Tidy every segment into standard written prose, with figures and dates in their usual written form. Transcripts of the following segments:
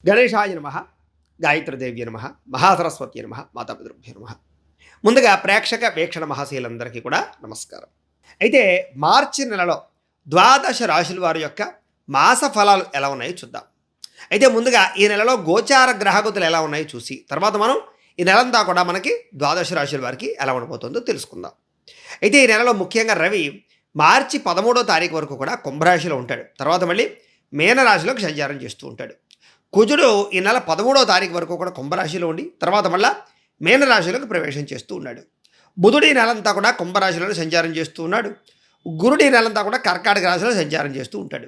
గణేశాయ నమ, గాయత్రీదేవ్య నమ, మహాసరస్వతి నమ, మాతాపితృభ్యో నమ. ముందుగా ప్రేక్షక వీక్షణ మహాశీలందరికీ కూడా నమస్కారం. అయితే మార్చి నెలలో ద్వాదశ రాశుల వారి యొక్క మాస ఫలాలు ఎలా ఉన్నాయో చూద్దాం. అయితే ముందుగా ఈ నెలలో గోచార గ్రహగతులు ఎలా ఉన్నాయో చూసి తర్వాత మనం ఈ నెలంతా కూడా మనకి ద్వాదశ రాశుల వారికి ఎలా ఉండబోతుందో తెలుసుకుందాం. అయితే ఈ నెలలో ముఖ్యంగా రవి మార్చి 13వ తారీఖు వరకు కూడా కుంభరాశిలో ఉంటాడు. తర్వాత మళ్ళీ మీనరాశిలోకి సంచారం చేస్తూ ఉంటాడు. కుజుడు ఈ నెల 13వ తారీఖు వరకు కూడా కుంభరాశిలో ఉండి తర్వాత మళ్ళీ మీనరాశిలోకి ప్రవేశం చేస్తూ ఉన్నాడు. బుధుడు ఈ నెలంతా కూడా కుంభరాశిలో సంచారం చేస్తూ ఉన్నాడు. గురుడు ఈ నెలంతా కూడా కర్కాటక రాశిలో సంచారం చేస్తూ ఉంటాడు.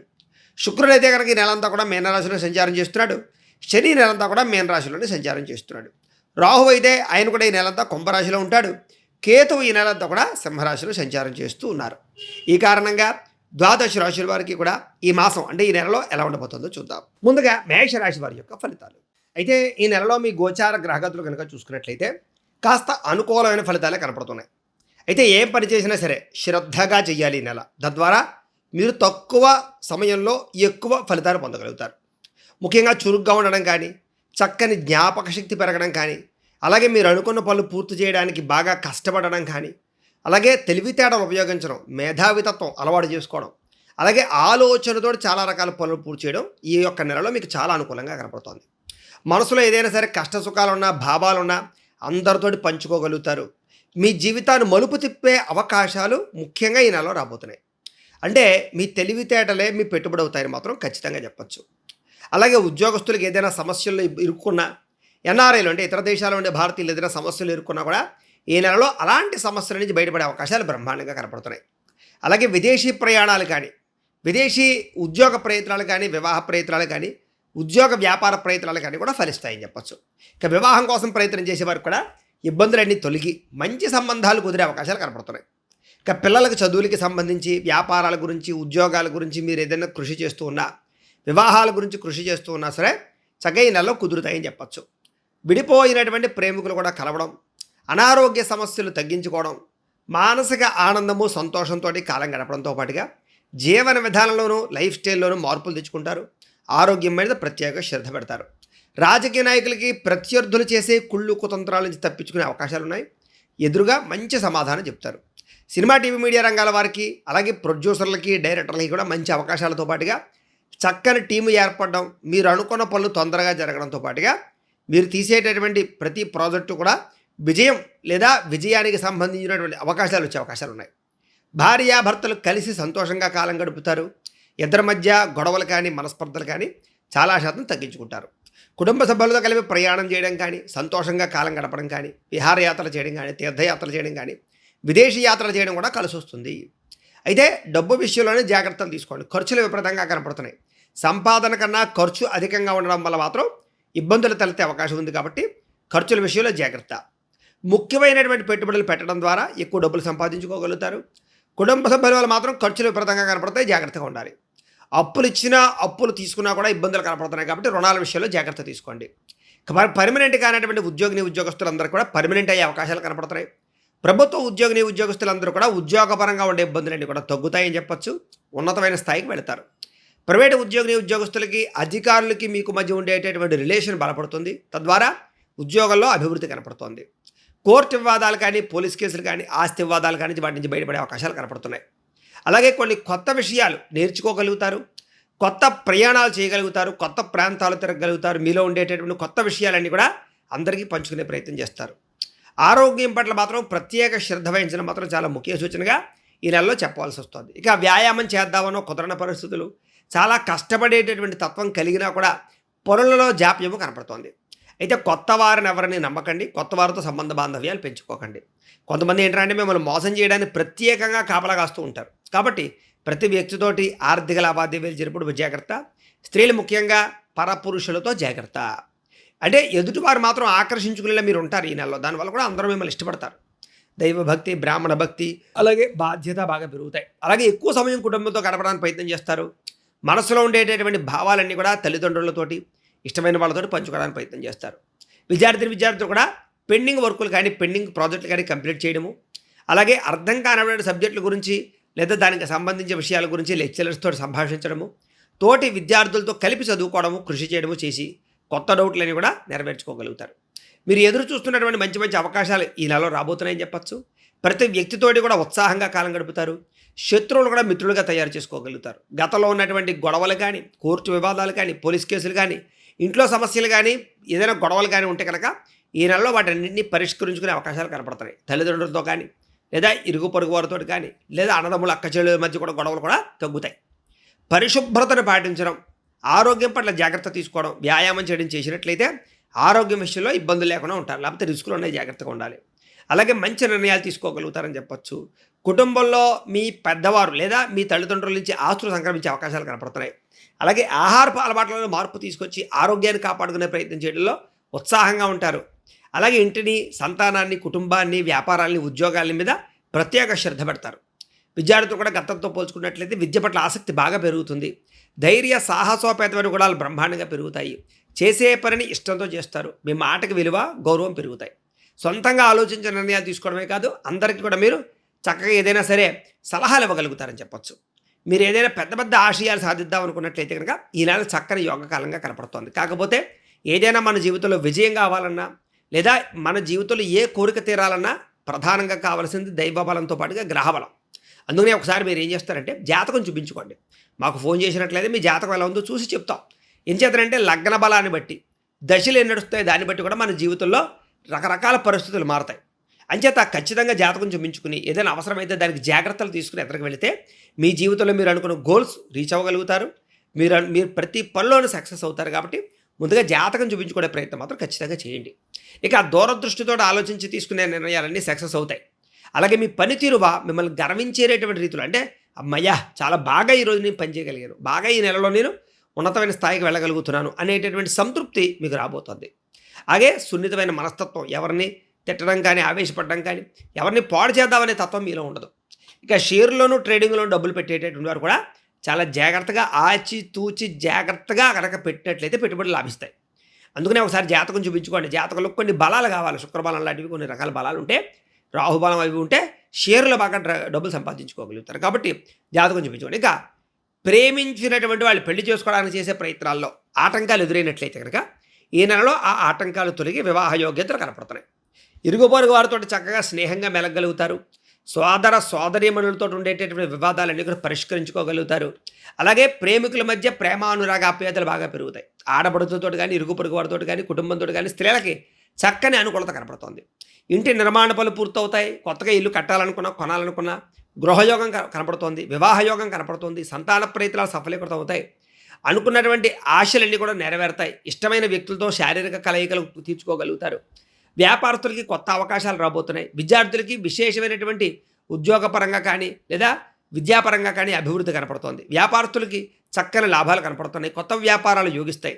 శుక్రుడు అయితే కనుక ఈ నెలంతా కూడా మీనరాశిలో సంచారం చేస్తున్నాడు. శని ఈ నెలంతా కూడా మీనరాశిలోనే సంచారం చేస్తున్నాడు. రాహు అయితే ఆయన కూడా ఈ నెలంతా కుంభరాశిలో ఉంటాడు. కేతువు ఈ నెలంతా కూడా సింహరాశిలో సంచారం చేస్తూ ఉన్నారు. ఈ కారణంగా ద్వాదశ రాశుల వారికి కూడా ఈ మాసం అంటే ఈ నెలలో ఎలా ఉండబోతుందో చూద్దాం. ముందుగా మేషరాశి వారి యొక్క ఫలితాలు. అయితే ఈ నెలలో మీ గోచార గ్రహగతులు కనుక చూసుకున్నట్లయితే కాస్త అనుకూలమైన ఫలితాలే కనపడుతున్నాయి. అయితే ఏం పని చేసినా సరే శ్రద్ధగా చేయాలి ఈ నెల. తద్వారా మీరు తక్కువ సమయంలో ఎక్కువ ఫలితాలు పొందగలుగుతారు. ముఖ్యంగా చురుగ్గా ఉండడం కానీ, చక్కని జ్ఞాపక శక్తి పెరగడం కానీ, అలాగే మీరు అనుకున్న పనులు పూర్తి చేయడానికి బాగా కష్టపడడం కానీ, అలాగే తెలివితేటలు ఉపయోగించడం, మేధావితత్వం అలవాటు చేసుకోవడం, అలాగే ఆలోచనతో చాలా రకాల పనులు పూర్తి చేయడం ఈ యొక్క నెలలో మీకు చాలా అనుకూలంగా కనపడుతోంది. మనసులో ఏదైనా సరే కష్ట సుఖాలున్నా భావాలున్నా అందరితోటి పంచుకోగలుగుతారు. మీ జీవితాన్ని మలుపు తిప్పే అవకాశాలు ముఖ్యంగా ఈ నెలలో రాబోతున్నాయి. అంటే మీ తెలివితేటలే మీ పెట్టుబడి అవుతాయని మాత్రం ఖచ్చితంగా చెప్పచ్చు. అలాగే ఉద్యోగస్తులకు ఏదైనా సమస్యల్లో ఇరుక్కున్నా, ఎన్ఆర్ఐలు అంటే ఇతర దేశాల్లో ఉండే భారతీయులు ఏదైనా సమస్యలు ఇరుక్కున్నా కూడా ఈ నెలలో అలాంటి సమస్యల నుంచి బయటపడే అవకాశాలు బ్రహ్మాండంగా కనపడుతున్నాయి. అలాగే విదేశీ ప్రయాణాలు కానీ, విదేశీ ఉద్యోగ ప్రయత్నాలు కానీ, వివాహ ప్రయత్నాలు కానీ, ఉద్యోగ వ్యాపార ప్రయత్నాలు కానీ కూడా ఫలిస్తాయని చెప్పచ్చు. ఇక వివాహం కోసం ప్రయత్నం చేసేవారికి కూడా ఇబ్బందులన్నీ తొలగి మంచి సంబంధాలు కుదిరే అవకాశాలు కనపడుతున్నాయి. ఇక పిల్లలకు చదువులకి సంబంధించి, వ్యాపారాల గురించి, ఉద్యోగాల గురించి మీరు ఏదైనా కృషి చేస్తూ ఉన్నా, వివాహాల గురించి కృషి చేస్తూ ఉన్నా సరే చక్కగా ఈ నెలలో కుదురుతాయని చెప్పచ్చు. విడిపోయినటువంటి ప్రేమికులు కూడా కలవడం, అనారోగ్య సమస్యలు తగ్గించుకోవడం, మానసిక ఆనందము సంతోషంతో కాలం గడపడంతో పాటుగా జీవన విధానంలోనూ లైఫ్ స్టైల్లోనూ మార్పులు తెచ్చుకుంటారు. ఆరోగ్యం మీద ప్రత్యేక శ్రద్ధ పెడతారు. రాజకీయ నాయకులకి ప్రత్యర్థులు చేసే కుళ్ళు కుతంత్రాల నుంచి తప్పించుకునే అవకాశాలు ఉన్నాయి. ఎదురుగా మంచి సమాధానం చెప్తారు. సినిమా టీవీ మీడియా రంగాల వారికి, అలాగే ప్రొడ్యూసర్లకి, డైరెక్టర్లకి కూడా మంచి అవకాశాలతో పాటుగా చక్కని టీము ఏర్పడడం, మీరు అనుకున్న పనులు తొందరగా జరగడంతో పాటుగా మీరు తీసేటటువంటి ప్రతి ప్రాజెక్టు కూడా విజయం లేదా విజయానికి సంబంధించినటువంటి అవకాశాలు వచ్చే అవకాశాలు ఉన్నాయి. భార్యాభర్తలు కలిసి సంతోషంగా కాలం గడుపుతారు. ఇద్దరి మధ్య గొడవలు కానీ, మనస్పర్ధలు కానీ చాలా శాతం తగ్గించుకుంటారు. కుటుంబ సభ్యులతో కలిపి ప్రయాణం చేయడం కానీ, సంతోషంగా కాలం గడపడం కానీ, విహారయాత్రలు చేయడం కానీ, తీర్థయాత్రలు చేయడం కానీ, విదేశీ యాత్రలు చేయడం కూడా కలిసి వస్తుంది. అయితే డబ్బు విషయంలోనే జాగ్రత్తలు తీసుకోండి. ఖర్చులు విపరీతంగా కనపడుతున్నాయి. సంపాదన కన్నా ఖర్చు అధికంగా ఉండడం వల్ల మాత్రం ఇబ్బందులు తలెత్తే అవకాశం ఉంది. కాబట్టి ఖర్చుల విషయంలో జాగ్రత్త. ముఖ్యమైనటువంటి పెట్టుబడులు పెట్టడం ద్వారా ఎక్కువ డబ్బులు సంపాదించుకోగలుగుతారు. కుటుంబ సభ్యుల వల్ల మాత్రం ఖర్చులు విపరీతంగా కనపడతాయి, జాగ్రత్తగా ఉండాలి. అప్పులు ఇచ్చినా అప్పులు తీసుకున్నా కూడా ఇబ్బందులు కనపడుతున్నాయి. కాబట్టి రుణాల విషయంలో జాగ్రత్త తీసుకోండి. పర్మనెంట్ కానటువంటి ఉద్యోగస్తులందరూ కూడా పర్మనెంట్ అయ్యే అవకాశాలు కనపడుతున్నాయి. ప్రభుత్వ ఉద్యోగస్తులందరూ కూడా ఉద్యోగపరంగా ఉండే ఇబ్బందులన్నీ కూడా తగ్గుతాయని చెప్పచ్చు. ఉన్నతమైన స్థాయికి వెళతారు. ప్రైవేటు ఉద్యోగస్తులకి, అధికారులకి మీకు మధ్య ఉండేటటువంటి రిలేషన్ బలపడుతుంది. తద్వారా ఉద్యోగంలో అభివృద్ధి కనపడుతుంది. కోర్టు వివాదాలు కానీ, పోలీస్ కేసులు కానీ, ఆస్తి వివాదాలు కానీ వాటి నుంచి బయటపడే అవకాశాలు కనపడుతున్నాయి. అలాగే కొన్ని కొత్త విషయాలు నేర్చుకోగలుగుతారు. కొత్త ప్రయాణాలు చేయగలుగుతారు. కొత్త ప్రాంతాలు తిరగలుగుతారు. మీలో ఉండేటటువంటి కొత్త విషయాలన్నీ కూడా అందరికీ పంచుకునే ప్రయత్నం చేస్తారు. ఆరోగ్యం పట్ల మాత్రం ప్రత్యేక శ్రద్ధ వహించడం మాత్రం చాలా ముఖ్య సూచనగా ఈ నెలలో చెప్పవలసి వస్తుంది. ఇక వ్యాయామం చేద్దామనో కుదరని పరిస్థితులు, చాలా కష్టపడేటటువంటి తత్వం కలిగినా కూడా పనులలో జాప్యము కనపడుతోంది. అయితే కొత్త వారిని ఎవరిని నమ్మకండి. కొత్త వారితో సంబంధ బాంధవ్యాలు పెంచుకోకండి. కొంతమంది ఏంటంటే మిమ్మల్ని మోసం చేయడానికి ప్రత్యేకంగా కాపలా కాస్తూ ఉంటారు. కాబట్టి ప్రతి వ్యక్తితోటి ఆర్థిక లావాదేవీలు జరిపినప్పుడు జాగ్రత్త. స్త్రీలు ముఖ్యంగా పరపురుషులతో జాగ్రత్త. అంటే ఎదుటివారు మాత్రం ఆకర్షించుకునేలా మీరు ఉంటారు ఈ నెలలో. దానివల్ల కూడా అందరూ మిమ్మల్ని ఇష్టపడతారు. దైవభక్తి, బ్రాహ్మణ భక్తి, అలాగే బాధ్యత బాగా పెరుగుతాయి. అలాగే ఎక్కువ సమయం కుటుంబంతో గడపడానికి ప్రయత్నం చేస్తారు. మనసులో ఉండేటటువంటి భావాలన్నీ కూడా తల్లిదండ్రులతోటి, ఇష్టమైన వాళ్ళతోటి పంచుకోవడానికి ప్రయత్నం చేస్తారు. విద్యార్థులు కూడా పెండింగ్ వర్కులు కానీ, పెండింగ్ ప్రాజెక్టులు కానీ కంప్లీట్ చేయడము, అలాగే అర్థం కానటువంటి సబ్జెక్టుల గురించి లేదా దానికి సంబంధించిన విషయాల గురించి లెక్చరర్స్తో సంభాషించడము, తోటి విద్యార్థులతో కలిపి చదువుకోవడము, కృషి చేయడము చేసి కొత్త డౌట్లని కూడా నెరవేర్చుకోగలుగుతారు. మీరు ఎదురు చూస్తున్నటువంటి మంచి మంచి అవకాశాలు ఈ నెలలో రాబోతున్నాయని చెప్పచ్చు. ప్రతి వ్యక్తితోటి కూడా ఉత్సాహంగా కాలం గడుపుతారు. శత్రువులు కూడా మిత్రులుగా తయారు చేసుకోగలుగుతారు. గతంలో ఉన్నటువంటి గొడవలు కానీ, కోర్టు వివాదాలు కానీ, పోలీస్ కేసులు కానీ, ఇంట్లో సమస్యలు కానీ, ఏదైనా గొడవలు కానీ ఉంటే కనుక ఈ నెలలో వాటన్నింటినీ పరిష్కరించుకునే అవకాశాలు కనపడుతున్నాయి. తల్లిదండ్రులతో కానీ, లేదా ఇరుగు పొరుగు వారితో కానీ, లేదా అన్నదమ్ముల అక్క చెల్లెల మధ్య కూడా గొడవలు కూడా తగ్గుతాయి. పరిశుభ్రతను పాటించడం, ఆరోగ్యం పట్ల జాగ్రత్త తీసుకోవడం, వ్యాయామం చేయడం చేసినట్లయితే ఆరోగ్యం విషయంలో ఇబ్బందులు లేకుండా ఉంటారు. లేకపోతే రిస్కులు ఉన్నాయి, జాగ్రత్తగా ఉండాలి. అలాగే మంచి నిర్ణయాలు తీసుకోగలుగుతారని చెప్పచ్చు. కుటుంబంలో మీ పెద్దవారు లేదా మీ తల్లిదండ్రుల నుంచి ఆస్తులు సంక్రమించే అవకాశాలు కనపడుతున్నాయి. అలాగే ఆహారపు అలవాట్లలో మార్పు తీసుకొచ్చి ఆరోగ్యాన్ని కాపాడుకునే ప్రయత్నం చేయడంలో ఉత్సాహంగా ఉంటారు. అలాగే ఇంటిని, సంతానాన్ని, కుటుంబాన్ని, వ్యాపారాలని, ఉద్యోగాల మీద ప్రత్యేక శ్రద్ధ పెడతారు. విద్యార్థులు కూడా గతంతో పోల్చుకున్నట్లయితే విద్య పట్ల ఆసక్తి బాగా పెరుగుతుంది. ధైర్య సాహసోపేతమైన గుణాలు బ్రహ్మాండంగా పెరుగుతాయి. చేసే పనిని ఇష్టంతో చేస్తారు. మీ మాటకి విలువ, గౌరవం పెరుగుతాయి. సొంతంగా ఆలోచించిన నిర్ణయాలు తీసుకోవడమే కాదు, అందరికీ కూడా మీరు చక్కగా ఏదైనా సరే సలహాలు ఇవ్వగలుగుతారని చెప్పచ్చు. మీరు ఏదైనా పెద్ద పెద్ద ఆశయాలు సాధిద్దాం అనుకున్నట్లయితే కనుక ఈ నెల చక్కని యోగకాలంగా కనపడుతోంది. కాకపోతే ఏదైనా మన జీవితంలో విజయం కావాలన్నా, లేదా మన జీవితంలో ఏ కోరిక తీరాలన్నా ప్రధానంగా కావాల్సింది దైవబలంతో పాటుగా గ్రహబలం. అందుకనే ఒకసారి మీరు ఏం చేస్తారంటే జాతకం చూపించుకోండి. మాకు ఫోన్ చేసినట్లయితే మీ జాతకం ఎలా ఉందో చూసి చెప్తాం. ఏం చేస్తారంటే లగ్న బలాన్ని బట్టి, దశలు ఎన్ని నడుస్తాయి దాన్ని బట్టి కూడా మన జీవితంలో రకరకాల పరిస్థితులు మారుతాయి. అంచేత ఖచ్చితంగా జాతకం చూపించుకుని ఏదైనా అవసరమైతే దానికి జాగ్రత్తలు తీసుకుని ఎక్కడికి వెళితే మీ జీవితంలో మీరు అనుకున్న గోల్స్ రీచ్ అవ్వగలుగుతారు. మీరు ప్రతి పనిలోనూ సక్సెస్ అవుతారు. కాబట్టి ముందుగా జాతకం చూపించుకునే ప్రయత్నం మాత్రం ఖచ్చితంగా చేయండి. ఇక దూరదృష్టితో ఆలోచించి తీసుకునే నిర్ణయాలన్నీ సక్సెస్ అవుతాయి. అలాగే మీ పనితీరు మిమ్మల్ని గర్వించేటటువంటి రీతిలో, అంటే అమ్మయ్యా చాలా బాగా ఈరోజు నేను పనిచేయగలిగాను, బాగా ఈ నెలలో నేను ఉన్నతమైన స్థాయికి వెళ్ళగలుగుతున్నాను అనేటటువంటి సంతృప్తి మీకు రాబోతుంది. అలాగే సున్నితమైన మనస్తత్వం, ఎవరిని తిట్టడం కానీ, ఆవేశపడడం కానీ, ఎవరిని పాడు చేద్దామనే తత్వం మీలో ఉండదు. ఇక షేర్లోనూ ట్రేడింగ్లోనూ డబ్బులు పెట్టేటటువంటి వారు కూడా చాలా జాగ్రత్తగా ఆచి తూచి జాగ్రత్తగా కనుక పెట్టినట్లయితే పెట్టుబడులు లాభిస్తాయి. అందుకనే ఒకసారి జాతకం చూపించుకోండి. జాతకంలో కొన్ని బలాలు కావాలి. శుక్రబలం లాంటివి కొన్ని రకాల బలాలు ఉంటే, రాహుబలం అవి ఉంటే షేర్లు బాగా డబ్బులు సంపాదించుకోగలుగుతారు. కాబట్టి జాతకం చూపించుకోండి. ఇక ప్రేమించినటువంటి వాళ్ళు పెళ్లి చేసుకోవడానికి చేసే ప్రయత్నాల్లో ఆటంకాలు ఎదురైనట్లయితే కనుక ఈ నెలలో ఆ ఆటంకాలు తొలగి వివాహ యోగ్యతలు కనపడుతున్నాయి. ఇరుగు పొరుగు వారితో చక్కగా స్నేహంగా మెలగలుగుతారు. సోదర సోదరీమణులతో ఉండేటటువంటి వివాదాలన్నీ కూడా పరిష్కరించుకోగలుగుతారు. అలాగే ప్రేమికుల మధ్య ప్రేమానురాగ ఆప్యాయతలు బాగా పెరుగుతాయి. ఆడపడుతుతో కానీ, ఇరుగు పొరుగు వారితో కానీ, కుటుంబంతో కానీ స్త్రీలకి చక్కని అనుకూలత కనపడుతోంది. ఇంటి నిర్మాణ పనులు పూర్తవుతాయి. కొత్తగా ఇల్లు కట్టాలనుకున్నా, కొనాలనుకున్నా గృహయోగం కనపడుతోంది. వివాహయోగం కనపడుతోంది. సంతాన ప్రయత్నాలు సఫలీకృతం అవుతాయి. అనుకున్నటువంటి ఆశలన్నీ కూడా నెరవేరుతాయి. ఇష్టమైన వ్యక్తులతో శారీరక కలయికలు తీర్చుకోగలుగుతారు. వ్యాపారస్తులకి కొత్త అవకాశాలు రాబోతున్నాయి. విద్యార్థులకి విశేషమైనటువంటి ఉద్యోగపరంగా కానీ, లేదా విద్యాపరంగా కానీ అభివృద్ధి కనపడుతోంది. వ్యాపారస్తులకి చక్కని లాభాలు కనపడుతున్నాయి. కొత్త వ్యాపారాలు యోగిస్తాయి.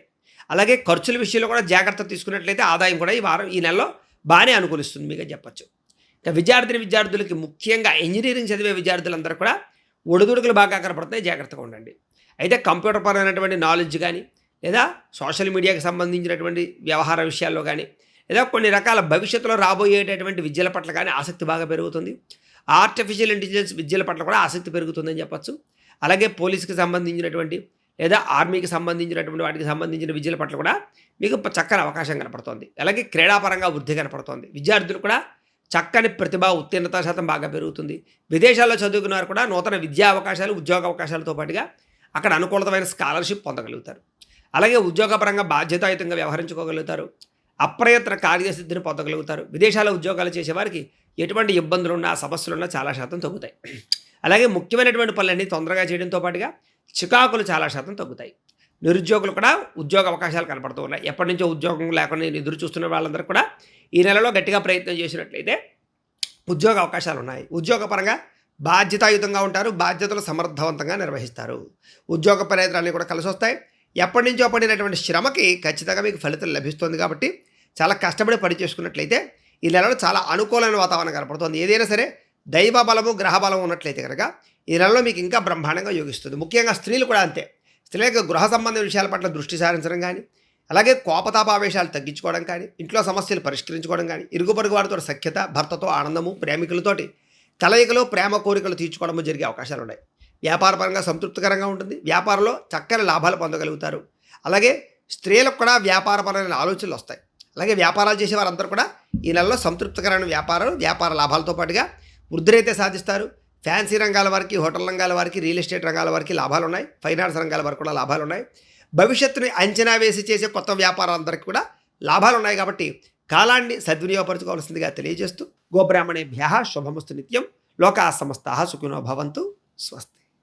అలాగే ఖర్చుల విషయంలో కూడా జాగ్రత్త తీసుకున్నట్లయితే ఆదాయం కూడా ఈ నెలలో బాగానే అనుకూలిస్తుంది మీకు చెప్పచ్చు. ఇక విద్యార్థులకి ముఖ్యంగా ఇంజనీరింగ్ చదివే విద్యార్థులందరూ కూడా ఒడిదుడుకులు బాగా కనపడుతున్నాయి. జాగ్రత్తగా ఉండండి. అయితే కంప్యూటర్ పరమైనటువంటి నాలెడ్జ్ కానీ, లేదా సోషల్ మీడియాకి సంబంధించినటువంటి వ్యవహార విషయాల్లో కానీ, లేదా కొన్ని రకాల భవిష్యత్తులో రాబోయేటటువంటి విద్యల పట్ల కానీ ఆసక్తి బాగా పెరుగుతుంది. ఆర్టిఫిషియల్ ఇంటెలిజెన్స్ విద్యల పట్ల కూడా ఆసక్తి పెరుగుతుందని చెప్పచ్చు. అలాగే పోలీస్కి సంబంధించినటువంటి లేదా ఆర్మీకి సంబంధించినటువంటి వాటికి సంబంధించిన విద్యల పట్ల కూడా మీకు చక్కని అవకాశం కనపడుతోంది. అలాగే క్రీడాపరంగా వృద్ధి కనపడుతోంది. విద్యార్థులు కూడా చక్కని ప్రతిభ, ఉత్తీర్ణత శాతం బాగా పెరుగుతుంది. విదేశాల్లో చదువుకున్న వారు కూడా నూతన విద్యా అవకాశాలు, ఉద్యోగ అవకాశాలతో పాటుగా అక్కడ అనుకూలమైన స్కాలర్షిప్ పొందగలుగుతారు. అలాగే ఉద్యోగపరంగా బాధ్యతాయుతంగా వ్యవహరించుకోగలుగుతారు. అప్రయత్న కార్యసిద్ధిని పొందగలుగుతారు. విదేశాల్లో ఉద్యోగాలు చేసేవారికి ఎటువంటి ఇబ్బందులున్నా, సమస్యలున్నా చాలా శాతం తగ్గుతాయి. అలాగే ముఖ్యమైనటువంటి పనులన్నీ తొందరగా చేయడంతో పాటుగా చికాకులు చాలా శాతం తగ్గుతాయి. నిరుద్యోగులు కూడా ఉద్యోగ అవకాశాలు కనపడుతూ ఉన్నాయి. ఎప్పటి నుంచో ఉద్యోగం లేకుండా ఎదురు చూస్తున్న వాళ్ళందరూ కూడా ఈ నెలలో గట్టిగా ప్రయత్నం చేసినట్లయితే ఉద్యోగ అవకాశాలు ఉన్నాయి. ఉద్యోగపరంగా బాధ్యతాయుతంగా ఉంటారు. బాధ్యతలు సమర్థవంతంగా నిర్వహిస్తారు. ఉద్యోగ ప్రయత్నాలన్నీ కూడా కలిసి వస్తాయి. ఎప్పటి నుంచో పడినటువంటి శ్రమకి ఖచ్చితంగా మీకు ఫలితం లభిస్తుంది. కాబట్టి చాలా కష్టపడి పని చేసుకున్నట్లయితే ఈ నెలలో చాలా అనుకూలమైన వాతావరణం కనపడుతుంది. ఏదైనా సరే దైవ బలము, గ్రహ బలం ఉన్నట్లయితే కనుక ఈ నెలలో మీకు ఇంకా బ్రహ్మాండంగా యోగిస్తుంది. ముఖ్యంగా స్త్రీలు కూడా అంతే. స్త్రీలకు గృహ సంబంధ విషయాల పట్ల దృష్టి సారించడం కానీ, అలాగే కోపతాపావేశాలు తగ్గించుకోవడం కానీ, ఇంట్లో సమస్యలు పరిష్కరించుకోవడం కానీ, ఇరుగు పొరుగు వారితో సఖ్యత, భర్తతో ఆనందము, ప్రేమికులతోటి కలయికలు, ప్రేమ కోరికలు తీర్చుకోవడము జరిగే అవకాశాలు ఉన్నాయి. వ్యాపారపరంగా సంతృప్తికరంగా ఉంటుంది. వ్యాపారంలో చక్కని లాభాలు పొందగలుగుతారు. అలాగే స్త్రీలకు కూడా వ్యాపారపరమైన ఆలోచనలు వస్తాయి. అలాగే వ్యాపారాలు చేసే వారందరూ కూడా ఈ నెలలో సంతృప్తికరమైన వ్యాపార లాభాలతో పాటుగా వృద్ధిరైతే సాధిస్తారు. ఫ్యాన్సీ రంగాల వారికి, హోటల్ రంగాల వారికి, రియల్ ఎస్టేట్ రంగాల వారికి లాభాలు ఉన్నాయి. ఫైనాన్స్ రంగాల వారికి కూడా లాభాలు ఉన్నాయి. భవిష్యత్తుని అంచనా వేసి చేసే కొత్త వ్యాపారాలందరికీ కూడా లాభాలు ఉన్నాయి. కాబట్టి కాలాన్ని సద్వినియోగపరచుకోవాల్సిందిగా తెలియజేస్తూ గోబ్రాహ్మణేభ్యః శుభమస్తు నిత్యం. లోకాః సమస్తాః సుఖినో భవంతు. స్వస్తి.